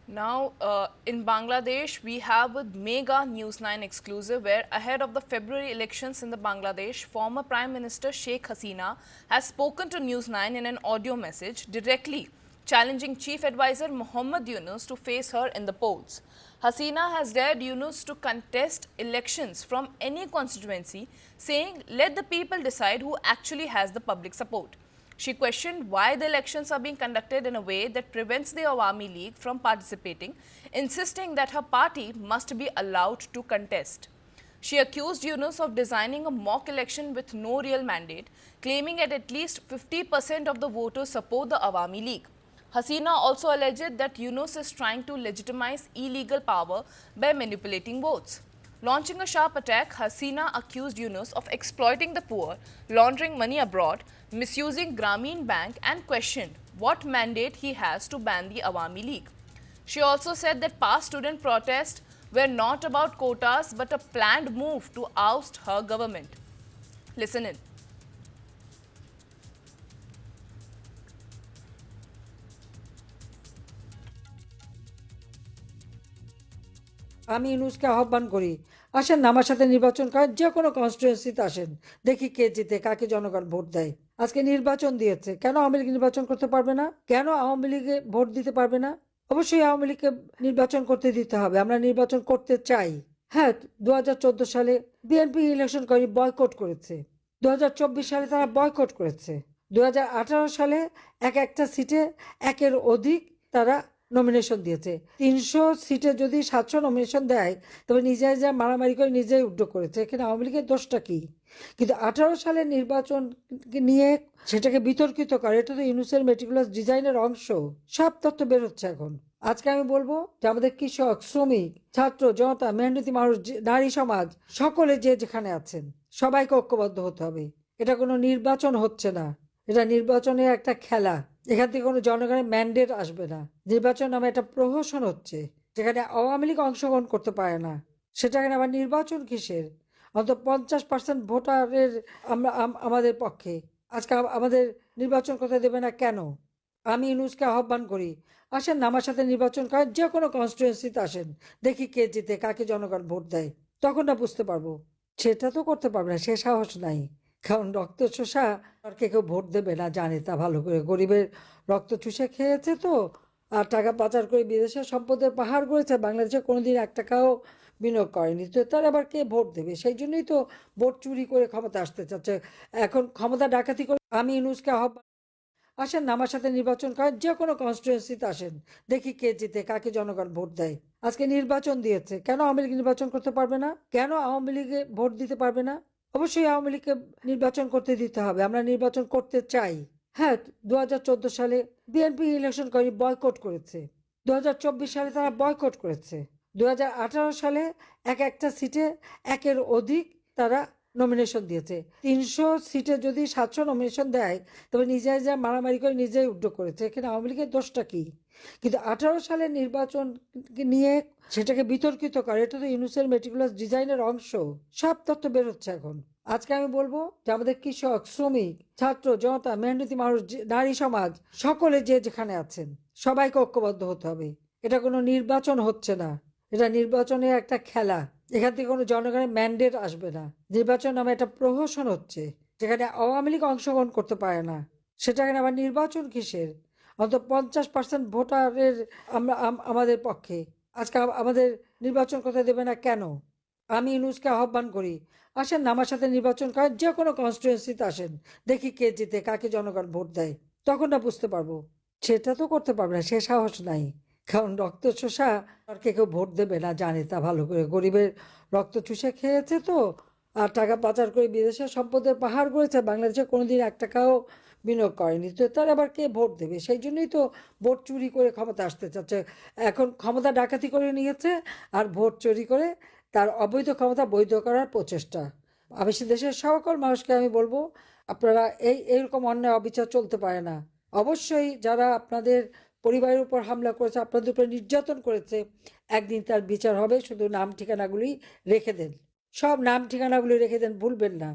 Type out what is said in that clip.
Now, in Bangladesh, we have a mega News9 exclusive where, ahead of the February elections in the Bangladesh, former Prime Minister Sheikh Hasina has spoken to News9 in an audio message directly challenging Chief Advisor Muhammad Yunus to face her in the polls. Hasina has dared Yunus to contest elections from any constituency, saying, "Let the people decide who actually has the public support." She questioned why the elections are being conducted in a way that prevents the Awami League from participating, insisting that her party must be allowed to contest. She accused Yunus of designing a mock election with no real mandate, claiming that at least 50% of the voters support the Awami League. Hasina also alleged that Yunus is trying to legitimize illegal power by manipulating votes. Launching a sharp attack, Hasina accused Yunus of exploiting the poor, laundering money abroad, misusing Grameen Bank, and questioned what mandate he has to ban the Awami League. She also said that past student protests were not about quotas but a planned move to oust her government. Listen in. আমি ইউনূসকে আহ্বান করি, আসেন না আমার সাথে নির্বাচন করেন, যে কোনো কনস্টিটুয়েন্সিতে আসেন, দেখি কে জিতে, কাকে জনগণ ভোট দেয়। আজকে নির্বাচন দিয়েছে, কেন আওয়ামী লীগ নির্বাচন করতে পারবে না? কেন আওয়ামী লীগে ভোট দিতে পারবে না? অবশ্যই আওয়ামী লীগকে নির্বাচন করতে দিতে হবে। আমরা নির্বাচন করতে চাই। হ্যাঁ, 2014 সালে বিএনপি ইলেকশন করে বয়কট করেছে, 2024 সালে তারা বয়কট করেছে, 2018 সালে একটা সিটে একের অধিক তারা নমিনেশন দিয়েছে। 300 সিটে যদি 700 নমিনেশন দেয়, তবে নিজেরা মারামারি করে নিজেই উদ্যোগ করেছে। এখানে আওয়ামী লীগের দোষটা কি? কিন্তু 18 সালের নির্বাচন নিয়ে সেটাকে বিতর্কিত করে, এটা তো ইউনূসের মেটিকুলাস ডিজাইনের অংশ। সব তথ্য বেরোচ্ছে এখন। আজকে আমি বলবো যে আমাদের কৃষক, শ্রমিক, ছাত্র, জনতা, মেহনতি মানুষ, নারী সমাজ, সকলে যে যেখানে আছেন সবাইকে ঐক্যবদ্ধ হতে হবে। এটা কোনো নির্বাচন হচ্ছে না, এটা নির্বাচনের একটা খেলা। এখান থেকে কোনো জনগণের ম্যান্ডেট আসবে না। নির্বাচন নামে একটা প্রহসন হচ্ছে, যেখানে আওয়ামী লীগ অংশগ্রহণ করতে পারে না। সেটাখানে আবার নির্বাচন কিসের? অন্তত 50% ভোটারের আমরা আমাদের পক্ষে। আজকে আমাদের নির্বাচন করতে দেবে না কেন? আমি ইউনূসকে আহ্বান করি, আসেন না আমার সাথে নির্বাচন করেন, যে কোনো কনস্টিটুয়েন্সিতে আসেন, দেখি কে জিতে, কাকে জনগণ ভোট দেয়। তখন না বুঝতে পারবো। সেটা তো করতে পারবে না, সে সাহস নাই। কারণ রক্ত চোষা আর কেউ ভোট দেবে না, জানে তা ভালো করে। গরিবের রক্ত চুষে খেয়েছে তো, আর টাকা পাচার করে বিদেশের সম্পদের পাহাড় করেছে, বাংলাদেশে কোনোদিন 1 টাকাও বিনিয়োগ করেনি, তো তার আবার কে ভোট দেবে? সেই জন্যই তো ভোট চুরি করে ক্ষমতা আসতে চাচ্ছে, এখন ক্ষমতা ডাকাতি করে। আমি ইউনূসকে আহ্বান, আসেন না আমার সাথে নির্বাচন করেন, যে কোনো কনস্টিটুয়েন্সিতে আসেন, দেখি কে জিতে, কাকে জনগণ ভোট দেয়। আজকে নির্বাচন দিয়েছে, কেন আওয়ামী লীগ নির্বাচন করতে পারবে না? কেন আওয়ামী লীগে ভোট দিতে পারবে না? অবশ্যই আওয়ামী লীগকে নির্বাচন করতে দিতে হবে। আমরা নির্বাচন করতে চাই। হ্যাঁ, 2014 সালে বিএনপি ইলেকশন করে বয়কট করেছে, 2024 সালে তারা বয়কট করেছে, 2018 সালে একটা সিটে একের অধিক তারা নমিনেশন দিয়েছে। 300 সিটে যদি 700 নমিনেশন দেয়, তবে নিজেরা মারামারি করে নিজেই উদ্যোগ করেছে। এখানে আওয়ামী লীগের দোষটা কি? কিন্তু 18 সালের নির্বাচন নিয়ে সেটাকে বিতর্কিত করে, এটা তো ইউনূসের মেটিকুলাস ডিজাইনের অংশ। সব তথ্য বেরোচ্ছে এখন। আজকে আমি বলবো যে আমাদের কৃষক, শ্রমিক, ছাত্র, জনতা, মেহনতি মানুষ, নারী সমাজ, সকলে যে যেখানে আছেন সবাইকে ঐক্যবদ্ধ হতে হবে। এটা কোনো নির্বাচন হচ্ছে না, এটা নির্বাচনের একটা খেলা। এখান থেকে কোনো জনগণের ম্যান্ডেট আসবে না। নির্বাচন নামে একটা প্রহসন হচ্ছে, যেখানে আওয়ামী লীগ অংশগ্রহণ করতে পারে না। সেটাখানে আবার নির্বাচন কিসের? অন্তত 50% ভোটারের আমরা আমাদের পক্ষে। আজকে আমাদের নির্বাচন করতে দেবে না কেন? আমি ইউনূসকে আহ্বান করি, আসেন না আমার সাথে নির্বাচন করেন, যে কোনো কনস্টিটুয়েন্সিতে আসেন, দেখি কে জিতে, কাকে জনগণ ভোট দেয়। তখন না বুঝতে পারবো। সেটা তো করতে পারবে না, সে সাহস নাই। কারণ রক্ত চোষা আর কেউ ভোট দেবে না, জানে তা ভালো করে। গরিবের রক্ত চুষে খেয়েছে তো, আর টাকা পাচার করে বিদেশের সম্পদের পাহাড় করেছে, বাংলাদেশে কোনোদিন 1 টাকাও বিনিয়োগ করেনি, তো তার আবার কে ভোট দেবে? সেই জন্যই তো ভোট চুরি করে ক্ষমতা আসতে চাচ্ছে। এখন ক্ষমতা ডাকাতি করে নিয়েছে, আর ভোট চুরি করে তার অবৈধ ক্ষমতা বৈধ করার প্রচেষ্টা। আমি দেশের সকল মানুষকে আমি বলবো, আপনারা এইরকম অন্যায় অবিচার চলতে পারে না। অবশ্যই যারা আপনাদের পরিবারের উপর হামলা করেছে, আপনাদের উপর নির্যাতন করেছে, একদিন তার বিচার হবে। শুধু নাম ঠিকানাগুলি রেখে দেন, সব নাম ঠিকানাগুলি রেখে দেন, ভুলবেন না।